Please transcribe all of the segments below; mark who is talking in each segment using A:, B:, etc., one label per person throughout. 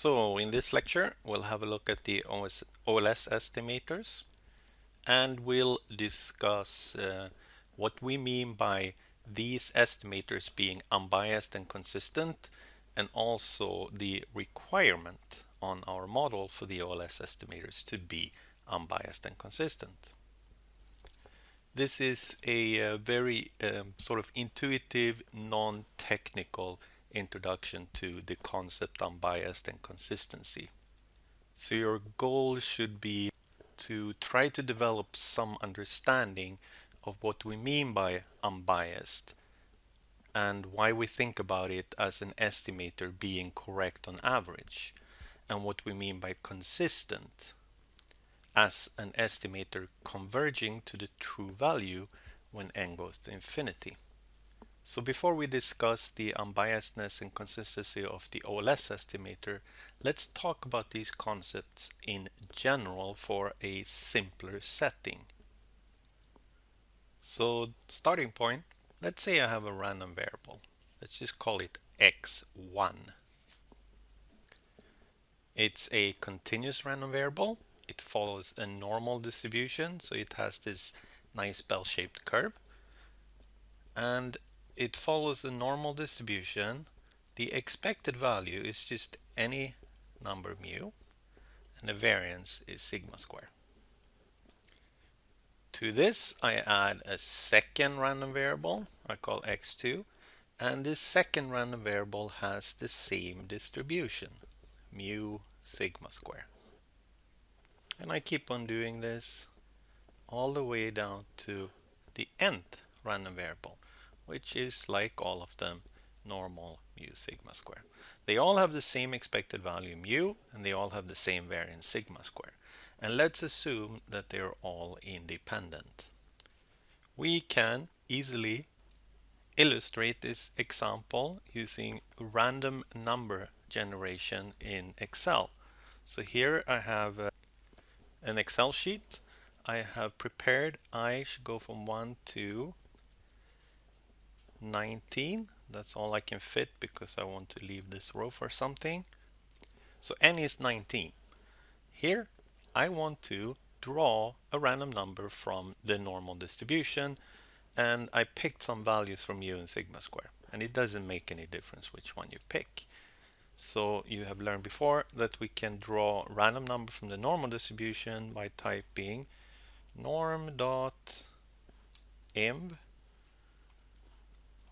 A: So in this lecture, we'll have a look at the OLS estimators, and we'll discuss what we mean by these estimators being unbiased and consistent, and also the requirement on our model for the OLS estimators to be unbiased and consistent. This is a very sort of intuitive, non-technical introduction to the concept unbiased and consistency. So your goal should be to try to develop some understanding of what we mean by unbiased and why we think about it as an estimator being correct on average, and what we mean by consistent as an estimator converging to the true value when n goes to infinity. So before we discuss the unbiasedness and consistency of the OLS estimator, let's talk about these concepts in general for a simpler setting. So starting point, let's say I have a random variable. Let's just call it x1. It's a continuous random variable. It follows a normal distribution, so it has this nice bell-shaped curve. And it follows the normal distribution. The expected value is just any number mu, and the variance is sigma square. To this, I add a second random variable I call x2, and this second random variable has the same distribution, mu sigma square. And I keep on doing this all the way down to the nth random variable, which is, like all of them, normal mu sigma square. They all have the same expected value mu, and they all have the same variance sigma square. And let's assume that they're all independent. We can easily illustrate this example using random number generation in Excel. So here I have an Excel sheet. I have prepared I should go from 1 to 19. That's all I can fit because I want to leave this row for something. So n is 19. Here I want to draw a random number from the normal distribution, and I picked some values from mu and sigma square, and it doesn't make any difference which one you pick. So you have learned before that we can draw a random number from the normal distribution by typing norm.imb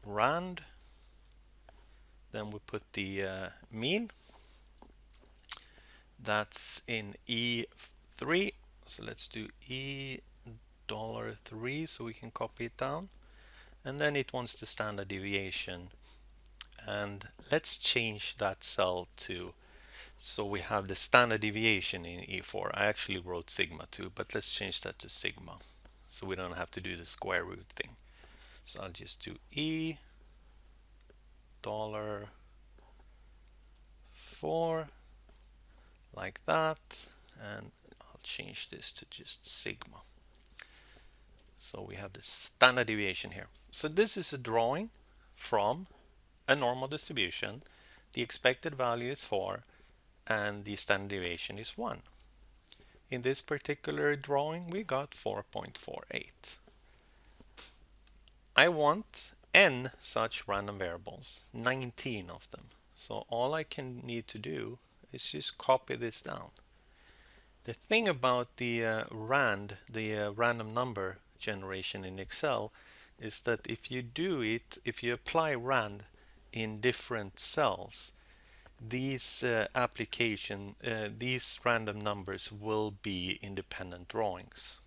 A: rand, then we put the mean. That's in E3, so let's do E$3 so we can copy it down, and then it wants the standard deviation, and let's change that cell to, so we have the standard deviation in E4. I actually wrote sigma too, but let's change that to sigma so we don't have to do the square root thing. So I'll just do E$4 like that, and I'll change this to just sigma. So we have the standard deviation here. So this is a drawing from a normal distribution. The expected value is 4 and the standard deviation is 1. In this particular drawing we got 4.48. I want n such random variables, 19 of them. So all I can need to do is just copy this down. The thing about the random number generation in Excel is that if you do it, if you apply rand in different cells, these these random numbers will be independent drawings.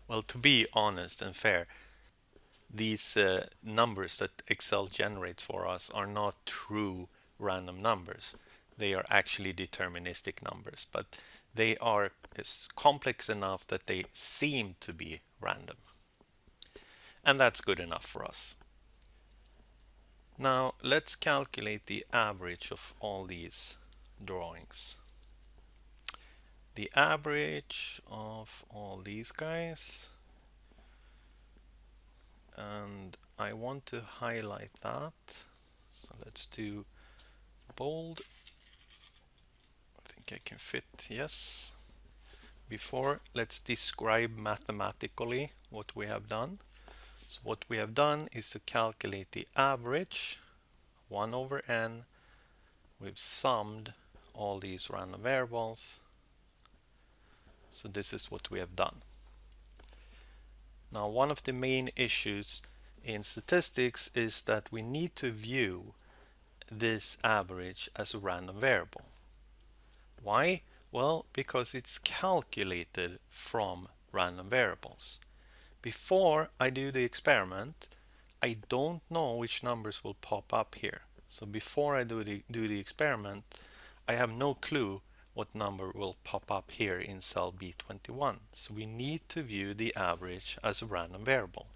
A: Well, to be honest and fair, these numbers that Excel generates for us are not true random numbers. They are actually deterministic numbers, but they are complex enough that they seem to be random. And that's good enough for us. Now let's calculate the average of all these drawings. The average of all these guys, and I want to highlight that. So let's do bold think I can fit, yes. Before, let's describe mathematically what we have done. So what we have done is to calculate the average, 1 over n. We've summed all these random variables. So this is what we have done. Now, one of the main issues in statistics is that we need to view this average as a random variable. Why? Well, because it's calculated from random variables. Before I do the experiment, I don't know which numbers will pop up here. So before I do the experiment, I have no clue what number will pop up here in cell B21. So we need to view the average as a random variable.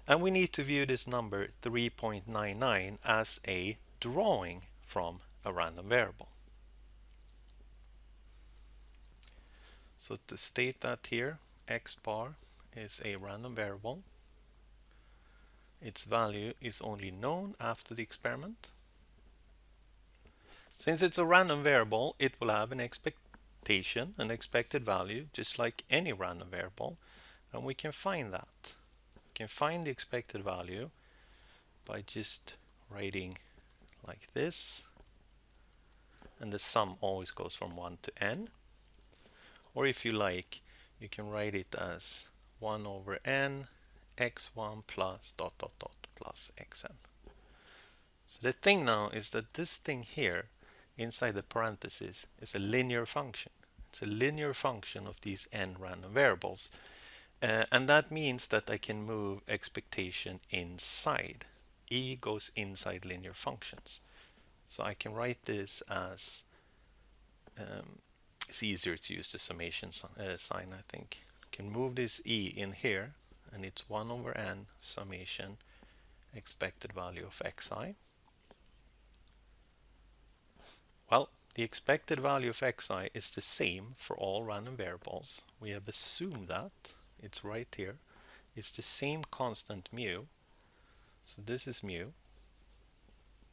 A: And we need to view this number 3.99 as a drawing from a random variable. So to state that here, x bar is a random variable. Its value is only known after the experiment. Since it's a random variable, it will have an expectation, an expected value, just like any random variable, and we can find that. We can find the expected value by just writing like this, and the sum always goes from 1 to n. Or if you like, you can write it as 1 over n x1 plus dot dot dot plus xn. So the thing now is that this thing here inside the parentheses is a linear function. It's a linear function of these n random variables. And that means that I can move expectation inside. E goes inside linear functions. So I can write this as, it's easier to use the summation sign, I think. I can move this E in here, and it's 1 over n summation expected value of xi. Well, the expected value of xi is the same for all random variables. We have assumed that. It's right here. It's the same constant mu. So this is mu.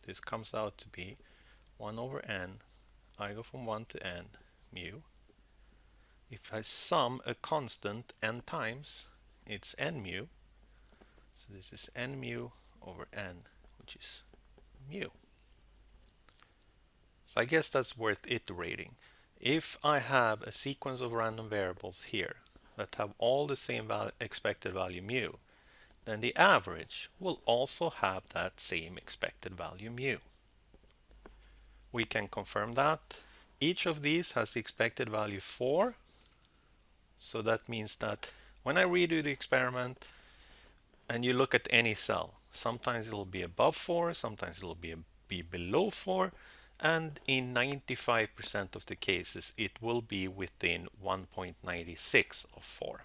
A: This comes out to be 1 over n. I go from 1 to n mu. If I sum a constant n times, it's n mu. So this is n mu over n, which is mu. So I guess that's worth iterating. If I have a sequence of random variables here that have all the same expected value mu, then the average will also have that same expected value mu. We can confirm that. Each of these has the expected value 4. So that means that when I redo the experiment and you look at any cell, sometimes it'll be above 4, sometimes it'll be below 4, and in 95% of the cases it will be within 1.96 of 4.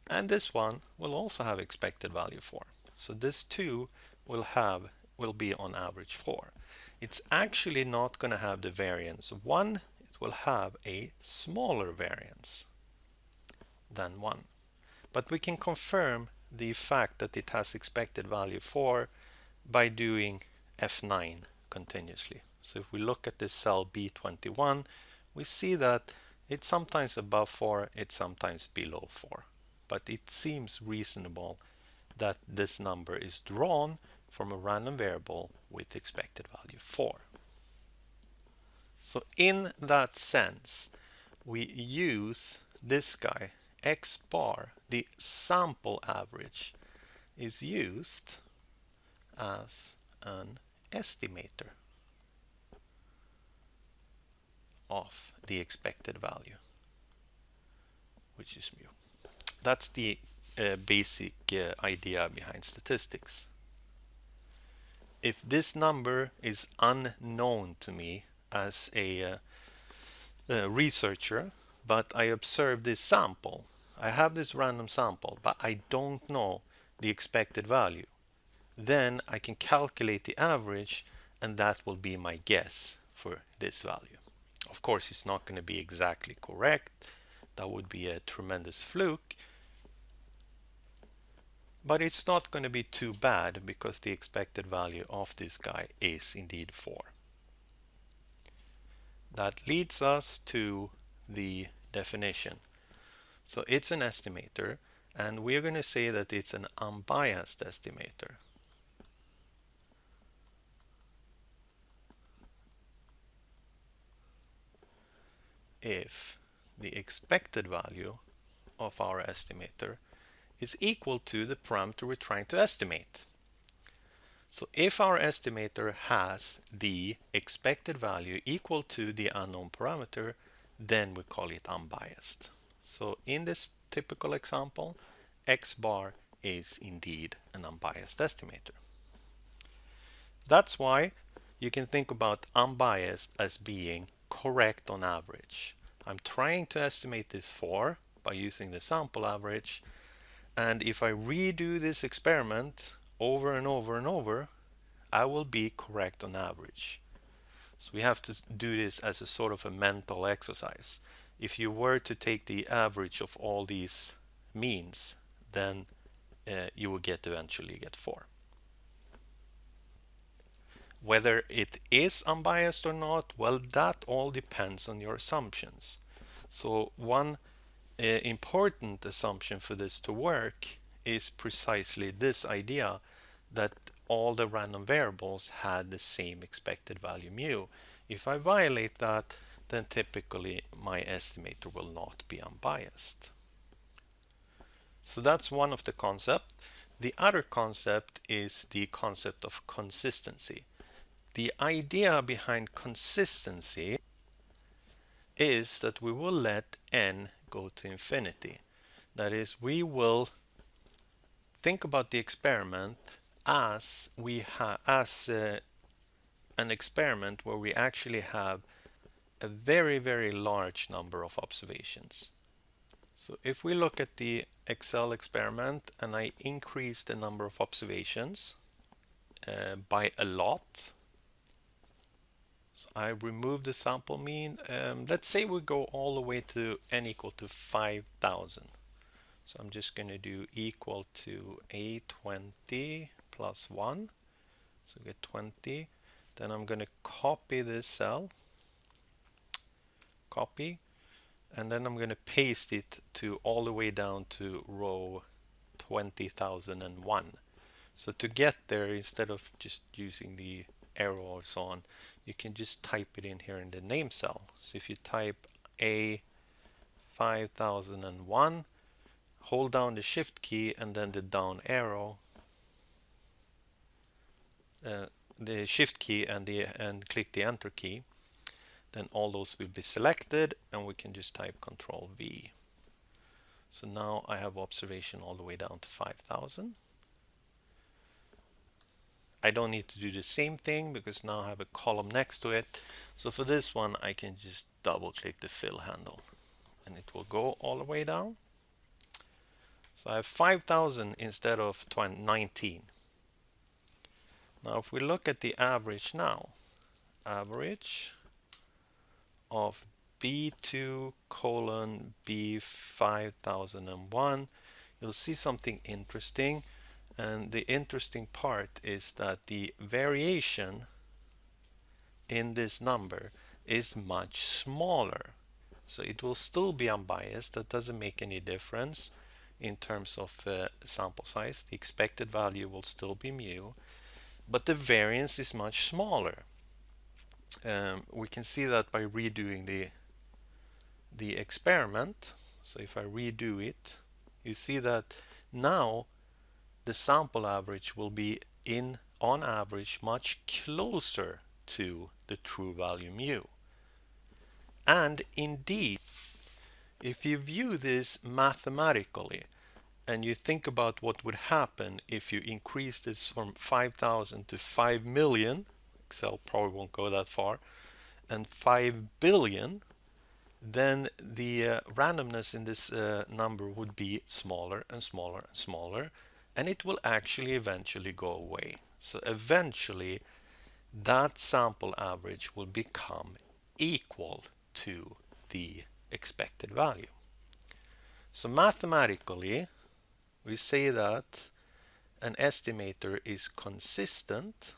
A: And this one will also have expected value 4. So this too will be on average 4. It's actually not going to have the variance 1. It will have a smaller variance than 1. But we can confirm the fact that it has expected value 4 by doing F9 continuously. So if we look at this cell B21, we see that it's sometimes above 4, it's sometimes below 4. But it seems reasonable that this number is drawn from a random variable with expected value 4. So in that sense, we use this guy, x bar, the sample average, is used as an estimator of the expected value, which is mu. That's the basic idea behind statistics. If this number is unknown to me as a researcher, but I observe this sample, I have this random sample, but I don't know the expected value, then I can calculate the average, and that will be my guess for this value. Of course, it's not going to be exactly correct. That would be a tremendous fluke. But it's not going to be too bad because the expected value of this guy is indeed 4. That leads us to the definition. So it's an estimator, and we're going to say that it's an unbiased estimator. If the expected value of our estimator is equal to the parameter we're trying to estimate. So if our estimator has the expected value equal to the unknown parameter, then we call it unbiased. So in this typical example, X bar is indeed an unbiased estimator. That's why you can think about unbiased as being correct on average. I'm trying to estimate this for by using the sample average, and if I redo this experiment over and over and over, I will be correct on average. So we have to do this as a sort of a mental exercise. If you were to take the average of all these means, then you will eventually get 4. Whether it is unbiased or not, well, that all depends on your assumptions. So one important assumption for this to work is precisely this idea that all the random variables had the same expected value mu. If I violate that, then typically my estimator will not be unbiased. So that's one of the concepts. The other concept is the concept of consistency. The idea behind consistency is that we will let n go to infinity. That is, we will think about the experiment as an experiment where we actually have a very, very large number of observations. So if we look at the Excel experiment and I increase the number of observations by a lot, so I remove the sample mean. Let's say we go all the way to n equal to 5,000. So I'm just going to do equal to A20 plus 1. So we get 20. Then I'm going to copy this cell, copy, and then I'm going to paste it to all the way down to row 20,001. So to get there, instead of just using the arrow or so on, you can just type it in here in the name cell. So if you type A5001, hold down the shift key and then the down arrow, the shift key and click the enter key, then all those will be selected and we can just type Control V. So now I have observation all the way down to 5,000. I don't need to do the same thing because now I have a column next to it. So for this one, I can just double click the fill handle and it will go all the way down. So I have 5,000 instead of 19. Now if we look at the average now, average of B2 colon B5001, you'll see something interesting. And the interesting part is that the variation in this number is much smaller. So it will still be unbiased. That doesn't make any difference in terms of sample size. The expected value will still be mu, but the variance is much smaller. We can see that by redoing the experiment. So if I redo it, you see that now the sample average will be on average much closer to the true value mu. And indeed, if you view this mathematically and you think about what would happen if you increase this from 5,000 to 5 million, Excel probably won't go that far, and 5 billion, then the randomness in this number would be smaller and smaller and smaller, and it will actually eventually go away. So eventually that sample average will become equal to the expected value. So mathematically, we say that an estimator is consistent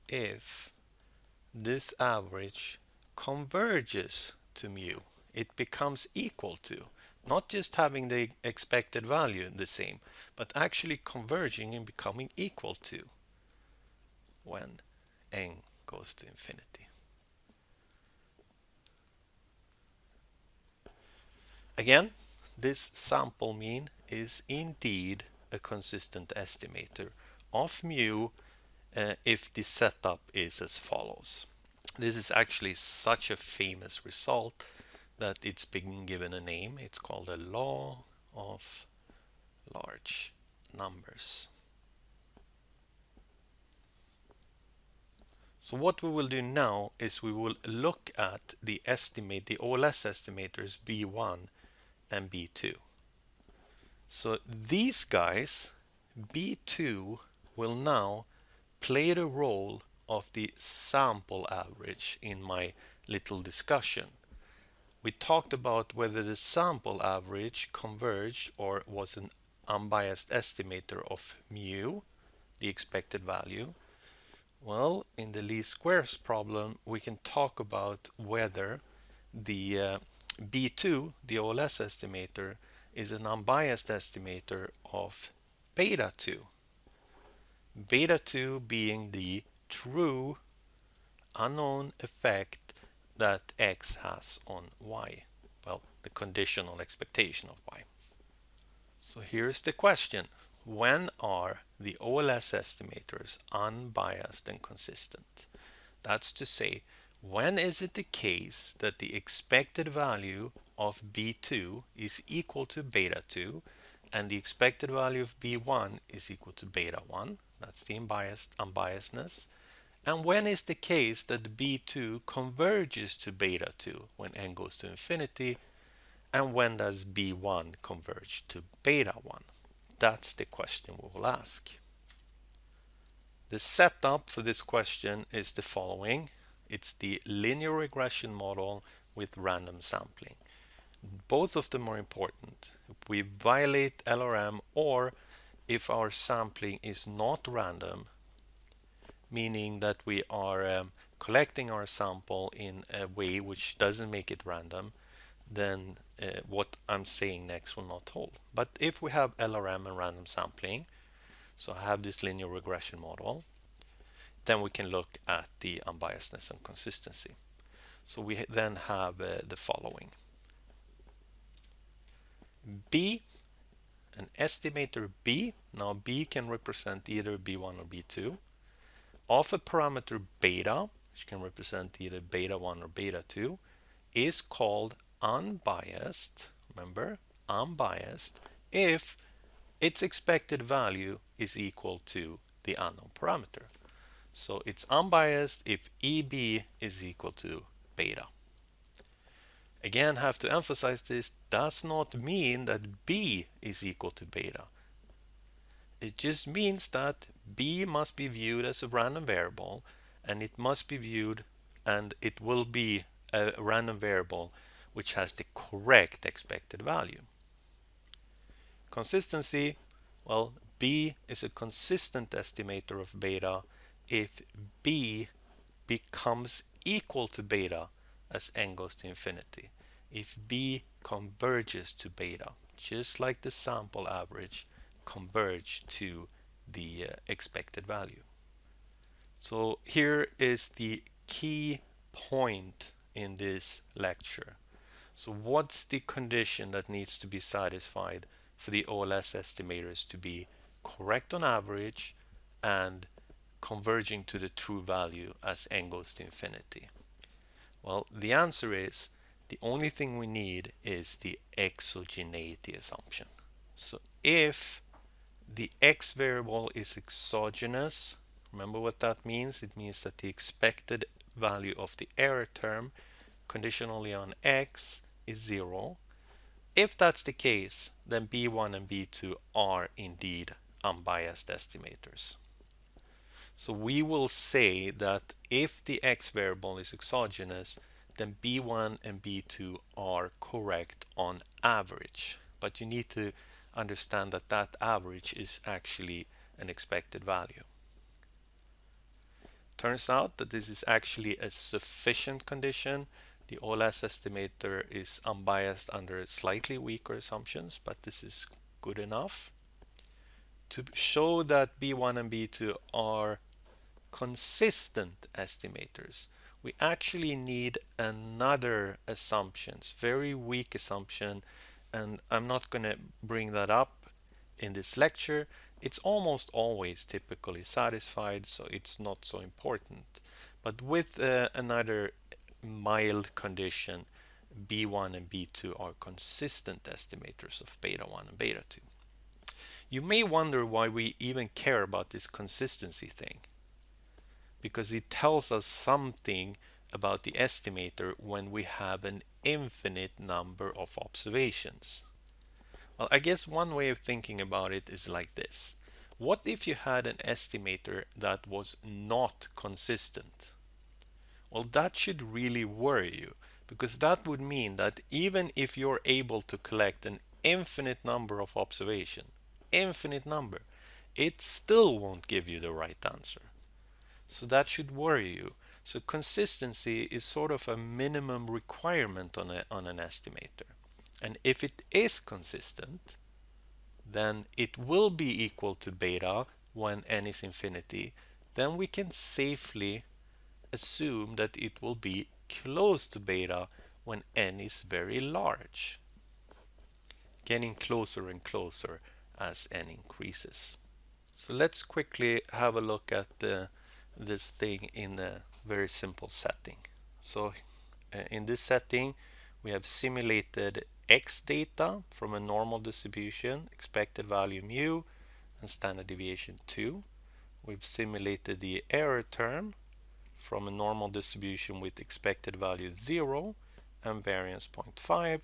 A: if this average converges to mu. It becomes equal to, not just having the expected value the same, but actually converging and becoming equal to when n goes to infinity. Again, this sample mean is indeed a consistent estimator of mu if the setup is as follows. This is actually such a famous result that it's been given a name. It's called a law of large numbers. So what we will do now is we will look at the OLS estimators B1 and B2. So these guys, B2, will now play the role of the sample average in my little discussion. We talked about whether the sample average converged or was an unbiased estimator of mu, the expected value. Well, in the least squares problem, we can talk about whether the B2, the OLS estimator, is an unbiased estimator of beta 2. Beta 2 being the true unknown effect that x has on y. Well, the conditional expectation of y. So here's the question. When are the OLS estimators unbiased and consistent? That's to say, when is it the case that the expected value of B2 is equal to beta 2 and the expected value of B1 is equal to beta 1? That's the unbiasedness. And when is the case that B2 converges to beta 2 when n goes to infinity? And when does B1 converge to beta 1? That's the question we will ask. The setup for this question is the following. It's the linear regression model with random sampling. Both of them are important. If we violate LRM or if our sampling is not random, meaning that we are collecting our sample in a way which doesn't make it random, then what I'm saying next will not hold. But if we have LRM and random sampling, so I have this linear regression model, then we can look at the unbiasedness and consistency. So we then have the following. B, an estimator B, now B can represent either B1 or B2, of a parameter beta, which can represent either beta 1 or beta 2, is called unbiased, remember, unbiased, if its expected value is equal to the unknown parameter. So it's unbiased if EB is equal to beta. Again, have to emphasize this does not mean that B is equal to beta. It just means that B must be viewed as a random variable, and it must be viewed, and it will be a random variable which has the correct expected value. Consistency, well, B is a consistent estimator of beta if B becomes equal to beta as n goes to infinity. If B converges to beta, just like the sample average converge to the expected value. So here is the key point in this lecture. So what's the condition that needs to be satisfied for the OLS estimators to be correct on average and converging to the true value as n goes to infinity? Well, the answer is the only thing we need is the exogeneity assumption. So if the x variable is exogenous, remember what that means? It means that the expected value of the error term conditionally on x is 0. If that's the case, then B1 and B2 are indeed unbiased estimators. So we will say that if the x variable is exogenous, then B1 and B2 are correct on average. But you need to understand that that average is actually an expected value. Turns out that this is actually a sufficient condition. The OLS estimator is unbiased under slightly weaker assumptions, but this is good enough to show that B1 and B2 are consistent estimators. We actually need another assumptions, very weak assumption, and I'm not going to bring that up in this lecture. It's almost always typically satisfied, so it's not so important. But with another mild condition, B1 and B2 are consistent estimators of beta 1 and beta 2. You may wonder why we even care about this consistency thing, because it tells us something about the estimator when we have an infinite number of observations. Well, I guess one way of thinking about it is like this. What if you had an estimator that was not consistent? Well, that should really worry you, because that would mean that even if you're able to collect an infinite number of observations, infinite number, it still won't give you the right answer. So that should worry you. So consistency is sort of a minimum requirement on an estimator. And if it is consistent, then it will be equal to beta when n is infinity. Then we can safely assume that it will be close to beta when n is very large, getting closer and closer as n increases. So let's quickly have a look at this thing in a very simple setting. So in this setting, we have simulated x data from a normal distribution, expected value mu, and standard deviation 2. We've simulated the error term from a normal distribution with expected value 0 and variance 0.5.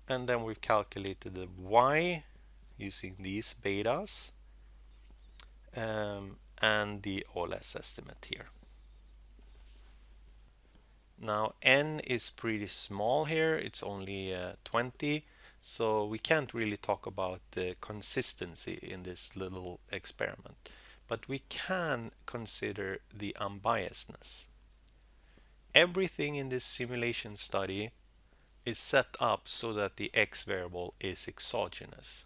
A: And then we've calculated the y using these betas and the OLS estimate here. Now n is pretty small here, it's only 20, so we can't really talk about the consistency in this little experiment, but we can consider the unbiasedness. Everything in this simulation study is set up so that the x variable is exogenous.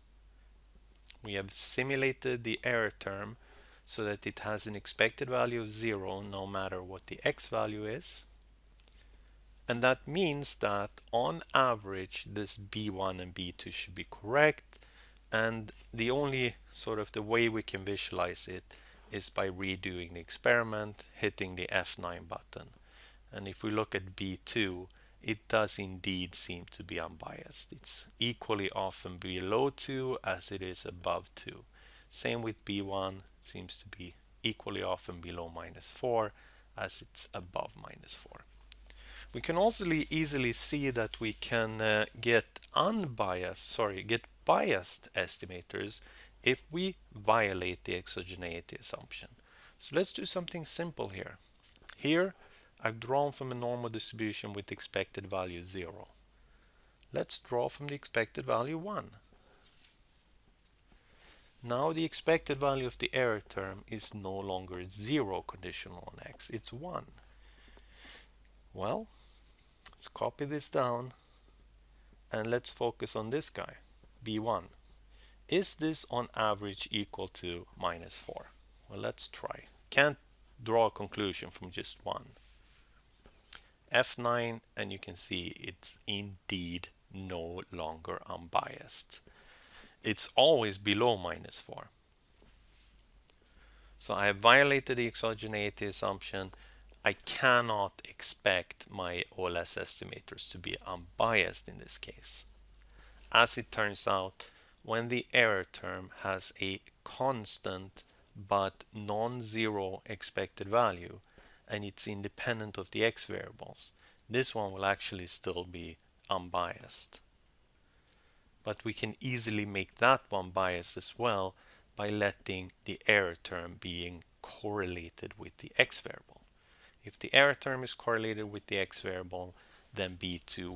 A: We have simulated the error term so that it has an expected value of 0 no matter what the x value is. And that means that on average this B1 and B2 should be correct, and the only sort of the way we can visualize it is by redoing the experiment, hitting the F9 button. And if we look at B2, it does indeed seem to be unbiased. It's equally often below 2 as it is above 2. Same with B1, seems to be equally often below -4 as it's above -4. We can also easily see that we can get biased estimators if we violate the exogeneity assumption. So let's do something simple here. Here I've drawn from a normal distribution with expected value 0. Let's draw from the expected value 1. Now the expected value of the error term is no longer 0 conditional on x, it's 1. Well, let's copy this down and let's focus on this guy, B1. Is this on average equal to -4? Well, let's try. Can't draw a conclusion from just one. F9, and you can see it's indeed no longer unbiased. It's always below -4. So I have violated the exogeneity assumption. I cannot expect my OLS estimators to be unbiased in this case. As it turns out, when the error term has a constant but non-zero expected value and it's independent of the x variables, this one will actually still be unbiased. But we can easily make that one biased as well by letting the error term being correlated with the x variable. If the error term is correlated with the x variable, then B2